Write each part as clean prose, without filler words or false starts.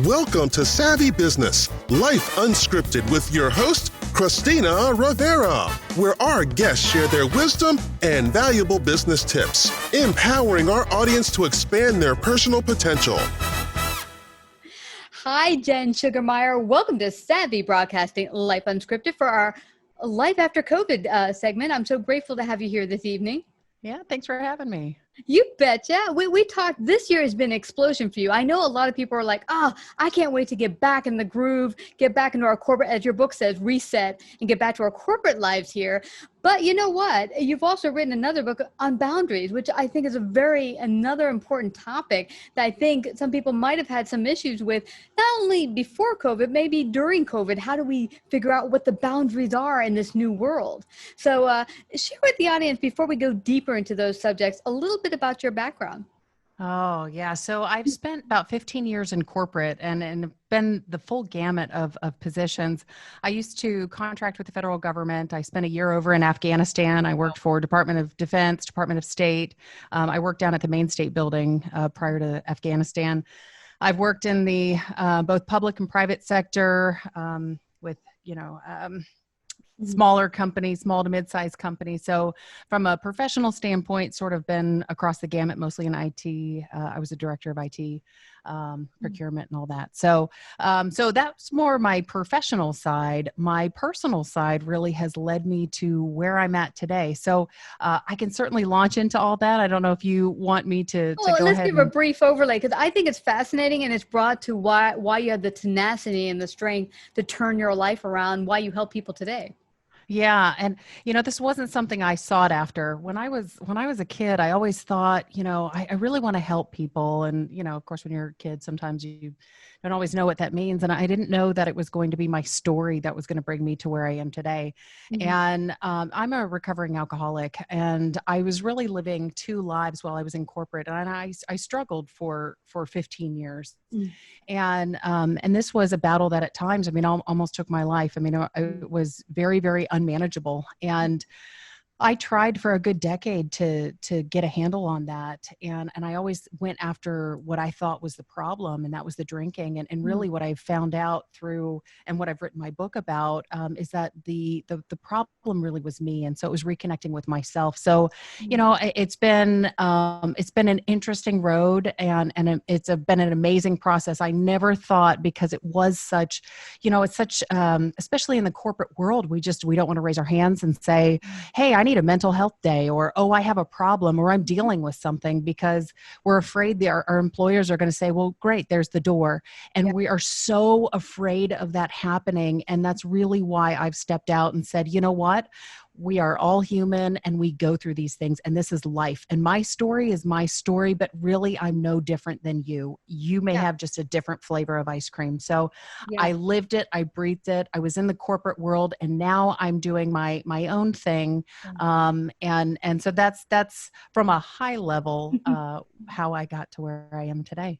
Welcome to Savvy Business, Life Unscripted with your host, Christina Rivera, where our guests share their wisdom and valuable business tips, empowering our audience to expand their personal potential. Hi, Jen Sugermeyer. Welcome to Savvy Broadcasting, Life Unscripted for our Life After COVID segment. I'm so grateful to have you here this evening. Yeah, thanks for having me. You betcha. We talked, this year has been an explosion for you. I know a lot of people are like, I can't wait to get back in the groove, get back into our corporate, as your book says, reset, and get back to our corporate lives here. But you know what? You've also written another book on boundaries, which I think is another important topic that I think some people might have had some issues with, not only before COVID, maybe during COVID. How do we figure out what the boundaries are in this new world? So share with the audience, before we go deeper into those subjects, a little bit about your background. Oh, yeah. So I've spent about 15 years in corporate and been the full gamut of positions. I used to contract with the federal government. I spent a year over in Afghanistan. I worked for Department of Defense, Department of State. I worked down at the Main State Building prior to Afghanistan. I've worked in the both public and private sector with, smaller companies, small to mid-sized companies. So from a professional standpoint, sort of been across the gamut, mostly in IT. I was a director of IT, procurement and all that. So that's more my professional side. My personal side really has led me to where I'm at today. So I can certainly launch into all that. I don't know if you want me to go ahead. Let's give a brief overlay, because I think it's fascinating, and it's brought to why you have the tenacity and the strength to turn your life around, why you help people today. Yeah. And, this wasn't something I sought after. When I was a kid, I always thought, I really want to help people. And, of course, when you're a kid, sometimes you don't always know what that means. And I didn't know that it was going to be my story that was going to bring me to where I am today. Mm-hmm. And I'm a recovering alcoholic, and I was really living two lives while I was in corporate. And I struggled for 15 years. Mm. And this was a battle that at times, almost took my life. It was very, very unmanageable. And I tried for a good decade to get a handle on that. And I always went after what I thought was the problem, and that was the drinking. And really what I found out through, and what I've written my book about, is that the problem really was me. And so it was reconnecting with myself. So, it's been an interesting road, and it's been an amazing process. I never thought, because it was such, it's such, especially in the corporate world, we don't want to raise our hands and say, hey, I need a mental health day, or, I have a problem, or I'm dealing with something, because we're afraid that our employers are going to say, well, great, there's the door. And we are so afraid of that happening. And that's really why I've stepped out and said, you know what? We are all human, and we go through these things, and this is life. And my story is my story, but really I'm no different than you. You may have just a different flavor of ice cream. So I lived it, I breathed it. I was in the corporate world, and now I'm doing my own thing. And so that's from a high level, how I got to where I am today.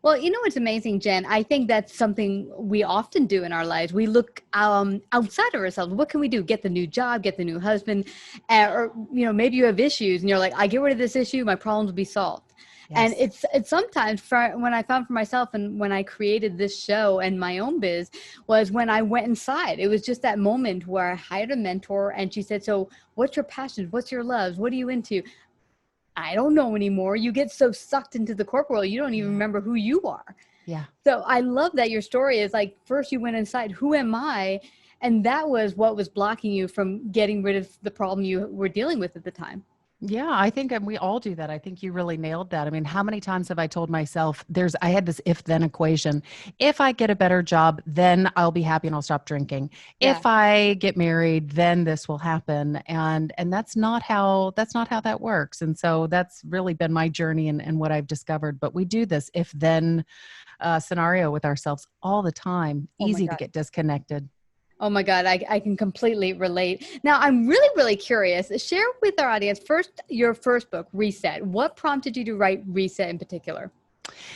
Well, what's amazing, Jen? I think that's something we often do in our lives. We look outside of ourselves. What can we do? Get the new job, get the new husband, or maybe you have issues, and you're like, I get rid of this issue, my problems will be solved. Yes. And it's sometimes, when I found for myself, and when I created this show and my own biz, was when I went inside. It was just that moment where I hired a mentor, and she said, so what's your passions? What's your loves? What are you into? I don't know anymore. You get so sucked into the corporate world, you don't even remember who you are. Yeah. So I love that your story is like, first you went inside, who am I? And that was what was blocking you from getting rid of the problem you were dealing with at the time. Yeah, I think we all do that. I think you really nailed that. How many times have I told myself, I had this if-then equation. If I get a better job, then I'll be happy and I'll stop drinking. Yeah. If I get married, then this will happen. And that's not how that works. And so that's really been my journey and what I've discovered. But we do this if-then scenario with ourselves all the time. Easy to get disconnected. Oh my God, I can completely relate. Now, I'm really, really curious. Share with our audience first, your first book, R.E.S.E.T. What prompted you to write R.E.S.E.T in particular?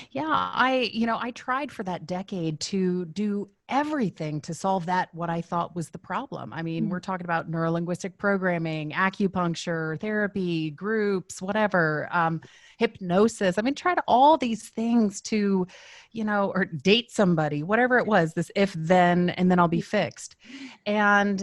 Yeah, I tried for that decade to do everything to solve that, what I thought was the problem. I mean, we're talking about neurolinguistic programming, acupuncture, therapy, groups, whatever, hypnosis. I mean, tried all these things to, or date somebody, whatever it was, this if then, and then I'll be fixed. I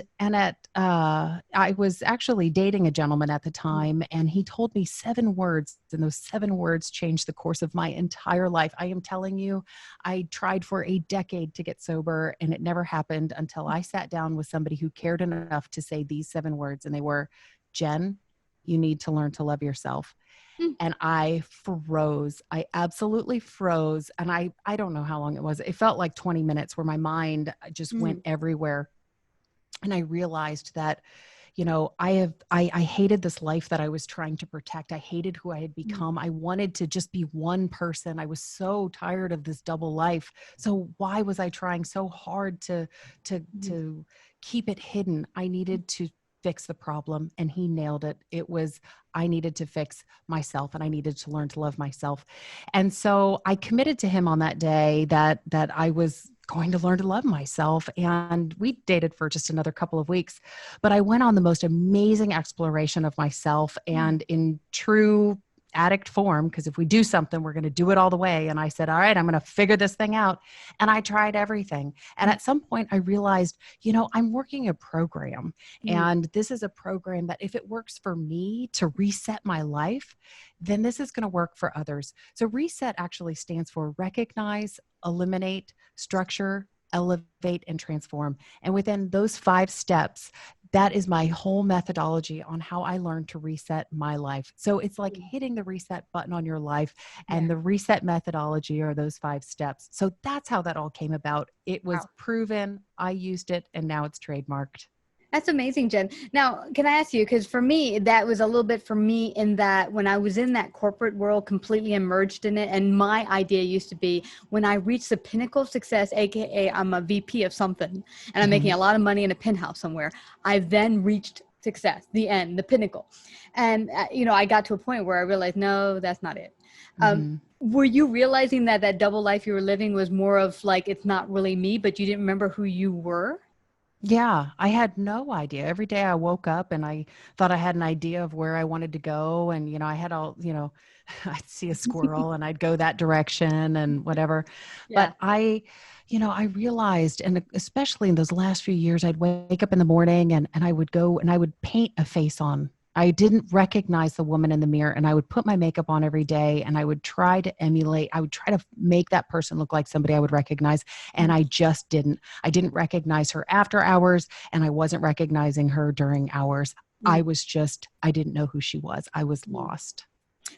was actually dating a gentleman at the time, and he told me 7 words, and those 7 words changed the course of my entire life. I am telling you, I tried for a decade to get sober, and it never happened until I sat down with somebody who cared enough to say these 7 words, and they were, Jen, you need to learn to love yourself. And I froze. I absolutely froze. And I don't know how long it was. It felt like 20 minutes where my mind just went everywhere. And I realized that, I hated this life that I was trying to protect. I hated who I had become. I wanted to just be one person. I was so tired of this double life. So why was I trying so hard to keep it hidden? I needed to fix the problem, and he nailed it. It was, I needed to fix myself, and I needed to learn to love myself. And so I committed to him on that day that I was going to learn to love myself. And we dated for just another couple of weeks, but I went on the most amazing exploration of myself, and in true addict form, because if we do something, we're going to do it all the way. And I said, all right, I'm going to figure this thing out. And I tried everything. And at some point I realized, I'm working a program, and this is a program that if it works for me to reset my life, then this is going to work for others. So RESET actually stands for recognize, eliminate, structure, elevate, and transform. And within those 5 steps, that is my whole methodology on how I learned to reset my life. So it's like hitting the reset button on your life, and the reset methodology are those 5 steps. So that's how that all came about. It was proven, I used it, and now it's trademarked. That's amazing, Jen. Now, can I ask you, because for me, that was a little bit for me in that when I was in that corporate world, completely immersed in it, and my idea used to be when I reach the pinnacle of success, AKA I'm a VP of something, and I'm making a lot of money in a penthouse somewhere, I've then reached success, the end, the pinnacle. And, I got to a point where I realized, no, that's not it. Were you realizing that that double life you were living was more of like, it's not really me, but you didn't remember who you were? Yeah, I had no idea. Every day I woke up and I thought I had an idea of where I wanted to go. And, I had all, I'd see a squirrel and I'd go that direction and whatever. But I realized, and especially in those last few years, I'd wake up in the morning and I would go and I would paint a face on. I didn't recognize the woman in the mirror, and I would put my makeup on every day and I would try to emulate. I would try to make that person look like somebody I would recognize. And I just didn't. I didn't recognize her after hours, and I wasn't recognizing her during hours. I didn't know who she was. I was lost.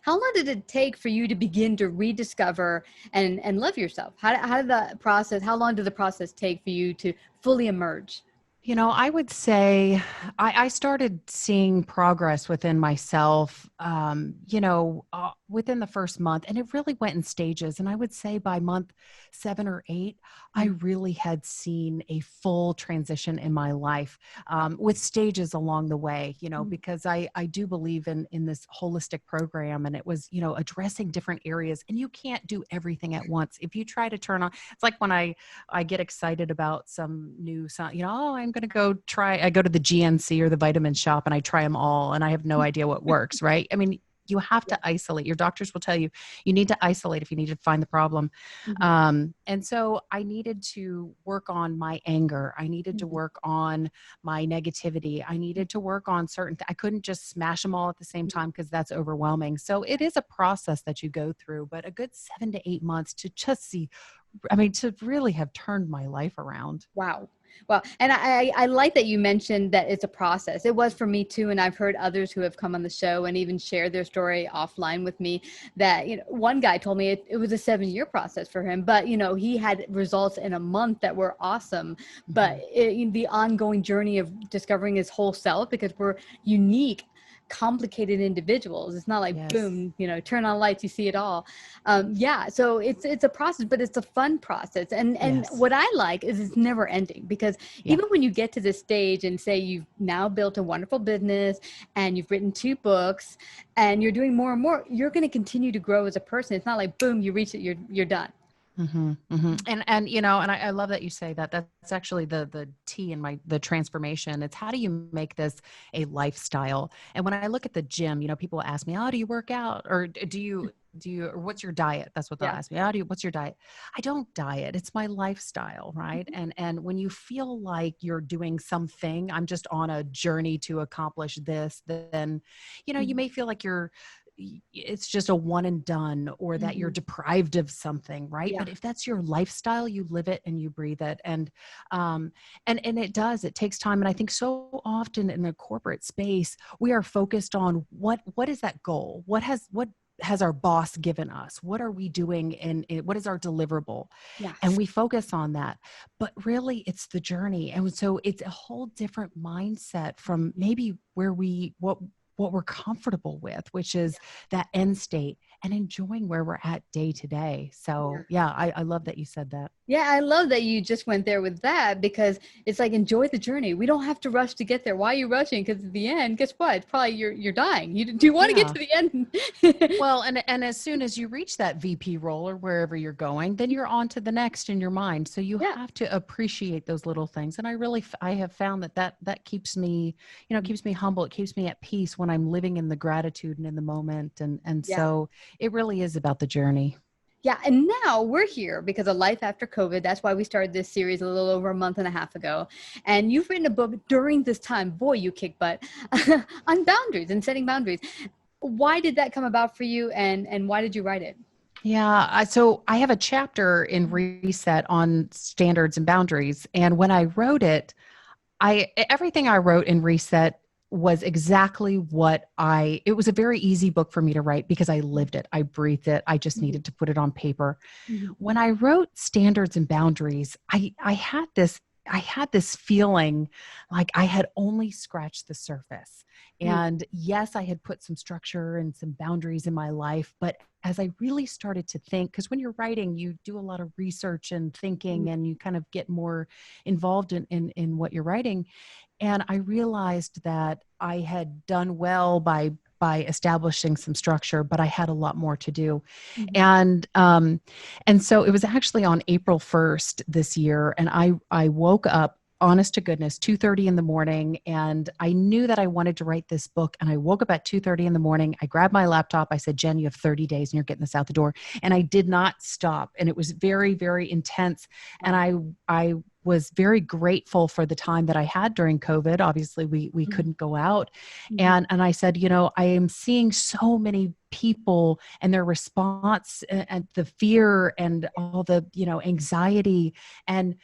How long did it take for you to begin to rediscover and love yourself? How long did the process take for you to fully emerge? I would say I started seeing progress within myself, within the first month, and it really went in stages. And I would say by month 7 or 8, I really had seen a full transition in my life, with stages along the way, because I do believe in this holistic program, and it was, addressing different areas, and you can't do everything at once. If you try to turn on, it's like when I get excited about some new, I'm going to go try, I go to the GNC or the vitamin shop and I try them all, and I have no idea what works, right? I mean, you have to isolate. Your doctors will tell you, you need to isolate if you need to find the problem. And so I needed to work on my anger. I needed to work on my negativity. I needed to work on I couldn't just smash them all at the same time, because that's overwhelming. So it is a process that you go through, but a good 7 to 8 months to just to really have turned my life around. Wow. Well, and I like that you mentioned that it's a process. It was for me too. And I've heard others who have come on the show and even shared their story offline with me that, one guy told me it was a 7-year process for him, but he had results in a month that were awesome. But the ongoing journey of discovering his whole self, because we're unique, complicated individuals. It's not like boom, turn on lights, you see it all. So it's a process, but it's a fun process. And what I like is it's never ending, because even when you get to this stage and say you've now built a wonderful business and you've written 2 books and you're doing more and more, you're going to continue to grow as a person. It's not like boom, you reach it, you're done. Mm-hmm, mm-hmm. And you know, and I love that you say that. That's actually the T in the transformation. It's how do you make this a lifestyle? And when I look at the gym, you know, people ask me, "Oh, do you work out, or do you, or what's your diet?" That's what they'll Yeah. ask me. What's your diet?" I don't diet. It's my lifestyle, right? And when you feel like you're doing something, I'm just on a journey to accomplish this, then you know, you may feel like it's just a one and done, or that you're Mm-hmm. deprived of something, right? Yeah. But if that's your lifestyle, you live it and you breathe it. Um and it takes time. And I think so often in the corporate space, we are focused on what is that goal, what has our boss given us, what are we doing, and what is our deliverable, and Yes. we focus on that. But really it's the journey. And so it's a whole different mindset from maybe where what we're comfortable with, which is that end state, and enjoying where we're at day to day. Yeah. So yeah, I love that you said that. Yeah, I love that you just went there with that, because it's like, enjoy the journey. We don't have to rush to get there. Why are you rushing? Because at the end, guess what? It's probably you're dying. Do you want to get Yeah. to the end? Well, and as soon as you reach that VP role or wherever you're going, then you're on to the next in your mind. So you Yeah. have to appreciate those little things. And I have found that keeps me, you know, keeps me humble. It keeps me at peace when I'm living in the gratitude and in the moment. And Yeah. so it really is about the journey. Yeah, and now we're here because of life after COVID. That's why we started this series a little over a month and a half ago. And you've written a book during this time. Boy, you kick butt on boundaries and setting boundaries. Why did that come about for you, and why did you write it? Yeah. So I have a chapter in Reset on standards and boundaries. And when I wrote it, everything I wrote in Reset was exactly it was a very easy book for me to write because I lived it. I breathed it. I just Mhm. needed to put it on paper. Mhm. When I wrote standards and boundaries, I had this feeling like I had only scratched the surface. Mm. And yes, I had put some structure and some boundaries in my life, but as I really started to think, because when you're writing, you do a lot of research and thinking, and you kind of get more involved in what you're writing. And I realized that I had done well by establishing some structure, but I had a lot more to do. Mhm. And so it was actually on April 1st this year, and I woke up, honest to goodness, 2:30 in the morning, and I knew that I wanted to write this book. And I woke up at 2:30 in the morning. I grabbed my laptop. I said, "Jen, you have 30 days and you're getting this out the door." And I did not stop. And it was very, very intense. And Wow. I was very grateful for the time that I had during COVID. Obviously, we Mhm. couldn't go out. Mhm. And I said, you know, I am seeing so many people and their response, and the fear and all the, you know, anxiety. And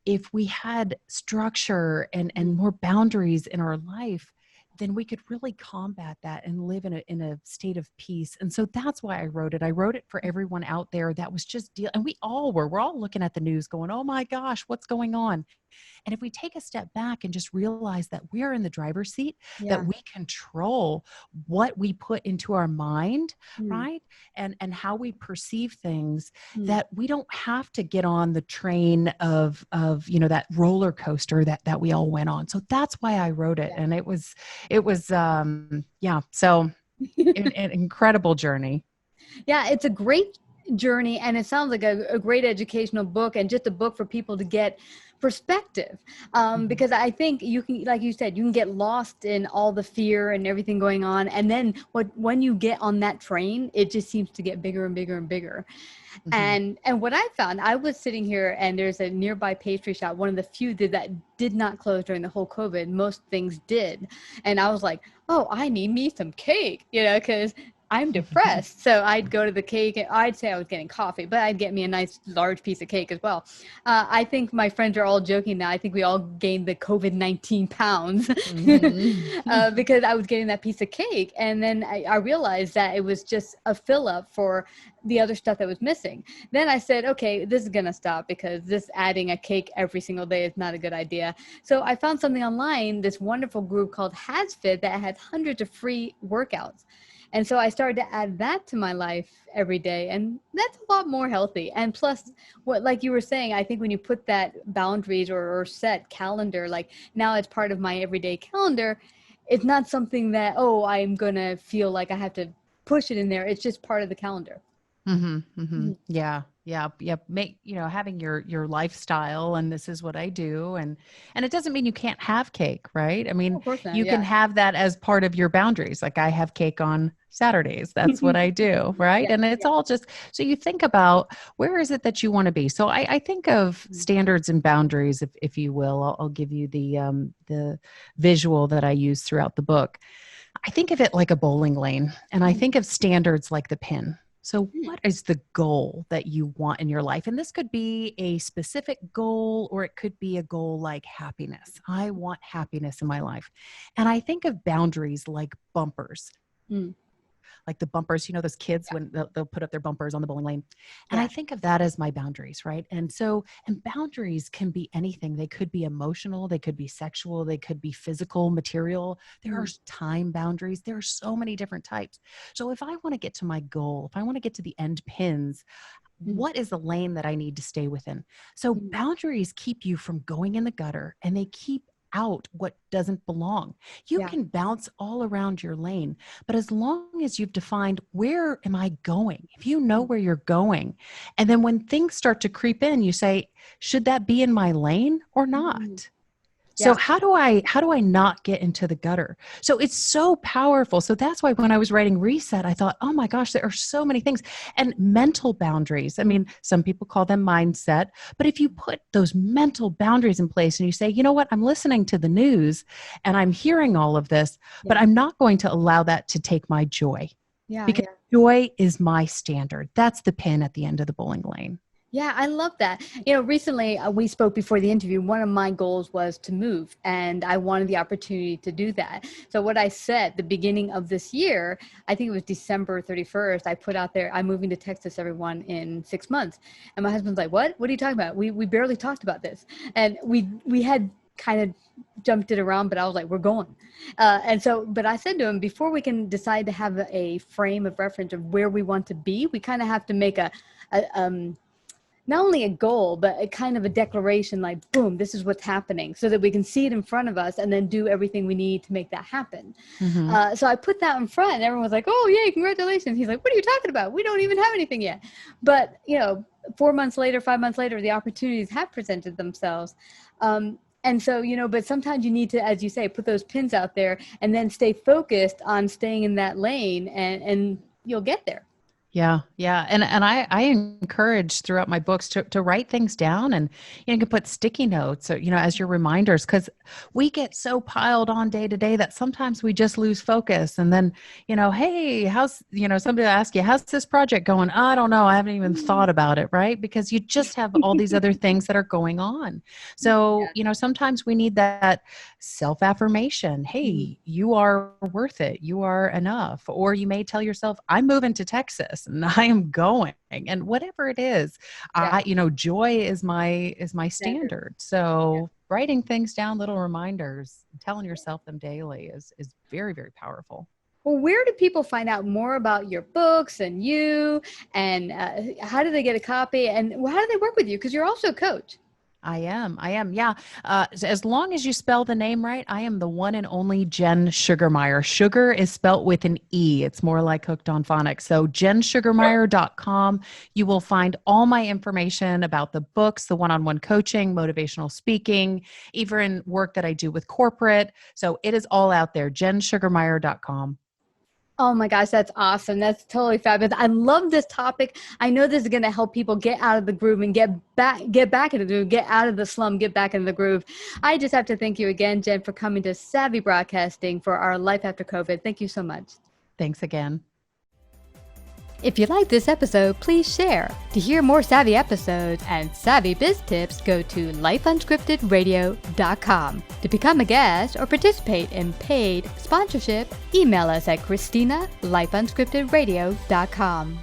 if we had structure and more boundaries in our life, then we could really combat that and live in a state of peace. And so that's why I wrote it. I wrote it for everyone out there that was just and we're all looking at the news going, "Oh my gosh, what's going on?" And if we take a step back and just realize that we're in the driver's seat, that Yeah. we control what we put into our mind, Mm. right? And how we perceive things, Mm. that we don't have to get on the train of, you know, that roller coaster that we all went on. So that's why I wrote it. And yeah, so an incredible journey. Yeah, it's a great journey, and it sounds like a great educational book, and just a book for people to get perspective. Mhm. Because I think you can, like you said, you can get lost in all the fear and everything going on. And then when you get on that train, it just seems to get bigger and bigger and bigger. Mhm. And what I found, I was sitting here, and there's a nearby pastry shop, one of the few that did not close during the whole COVID. Most things did. And I was like, oh, I need me some cake, because I'm depressed. So I'd go to the cake, and I'd say I was getting coffee, but I'd get me a nice large piece of cake as well. I think my friends are all joking now. I think we all gained the COVID-19 pounds Mhm. because I was getting that piece of cake. And then I realized that it was just a fill up for the other stuff that was missing. Then I said, okay, this is going to stop, because this adding a cake every single day is not a good idea. So I found something online, this wonderful group called R.E.S.E.T that has hundreds of free workouts. And so I started to add that to my life every day. And that's a lot more healthy. And plus, what, like you were saying, I think when you put that boundaries or set calendar, like now it's part of my everyday calendar, it's not something that, oh, I'm going to feel like I have to push it in there. It's just part of the calendar. Mhm, mhm. Mhm. Yeah, Yeah. Yeah. Having your lifestyle, and this is what I do. And it doesn't mean you can't have cake, right? I Oh, mean, of course not. you can Yeah. have that as part of your boundaries. Like I have cake on Saturdays. That's what I do. Right. Yeah. And it's all just, so you think about where is it that you want to be? So I think of standards and boundaries, if you will. I'll give you the visual that I use throughout the book. I think of it like a bowling lane, and I think of standards like the pin. So, what is the goal that you want in your life? And this could be a specific goal, or it could be a goal like happiness. I want happiness in my life. And I think of boundaries like bumpers. Mm. Like the bumpers, those kids when they'll put up their bumpers on the bowling lane. And Yeah. I think of that as my boundaries, right? And boundaries can be anything. They could be emotional, they could be sexual, they could be physical, material. There are time boundaries. There are so many different types. So if I want to get to my goal, if I want to get to the end pins, what is the lane that I need to stay within? So boundaries keep you from going in the gutter, and they keep out what doesn't belong. You can bounce all around your lane, but as long as you've defined, where am I going? If you know where you're going, and then when things start to creep in, you say, should that be in my lane or not? So how do I not get into the gutter? So it's so powerful. So that's why when I was writing Reset, I thought, oh my gosh, there are so many things. And mental boundaries. I mean, some people call them mindset, but if you put those mental boundaries in place and you say, you know what, I'm listening to the news and I'm hearing all of this, but I'm not going to allow that to take my joy. Because joy is my standard. That's the pin at the end of the bowling lane. Yeah, I love that. Recently we spoke before the interview. One of my goals was to move, and I wanted the opportunity to do that. So what I said the beginning of this year, I think it was December 31st, I put out there, I'm moving to Texas, everyone, in 6 months. And my husband's like, what are you talking about? We barely talked about this. And we had kind of jumped it around, but I was like, we're going. But I said to him, before we can decide to have a frame of reference of where we want to be, we kind of have to make not only a goal, but a kind of a declaration like, boom, this is what's happening, so that we can see it in front of us and then do everything we need to make that happen. So I put that in front, and everyone was like, oh, yay, congratulations. He's like, what are you talking about? We don't even have anything yet. But, 4 months later, 5 months later, the opportunities have presented themselves. And so, but sometimes you need to, as you say, put those pins out there and then stay focused on staying in that lane, and you'll get there. Yeah. Yeah. And I encourage throughout my books to write things down, and you can put sticky notes, as your reminders, because we get so piled on day to day that sometimes we just lose focus. And then, hey, how's, somebody will ask you, how's this project going? I don't know. I haven't even thought about it. Right. Because you just have all these other things that are going on. So, sometimes we need that self-affirmation. Hey, you are worth it. You are enough. Or you may tell yourself, I'm moving to Texas and I am going, and whatever it is, joy is my standard. So writing things down, little reminders, telling yourself them daily is very, very powerful. Well, where do people find out more about your books and you, and how do they get a copy, and how do they work with you? Because you're also a coach. I am. Yeah. As long as you spell the name right, I am the one and only Jen Sugermeyer. Sugar is spelt with an E. It's more like Hooked on Phonics. So jensugermeyer.com. You will find all my information about the books, the one-on-one coaching, motivational speaking, even work that I do with corporate. So it is all out there, jensugermeyer.com. Oh my gosh, that's awesome. That's totally fabulous. I love this topic. I know this is going to help people get out of the groove and get back into the groove, get out of the slum, get back into the groove. I just have to thank you again, Jen, for coming to Savvy Broadcasting for our Life After COVID. Thank you so much. Thanks again. If you like this episode, please share. To hear more Savvy episodes and Savvy Biz tips, go to lifeunscriptedradio.com. To become a guest or participate in paid sponsorship, email us at Christina@lifeunscriptedradio.com.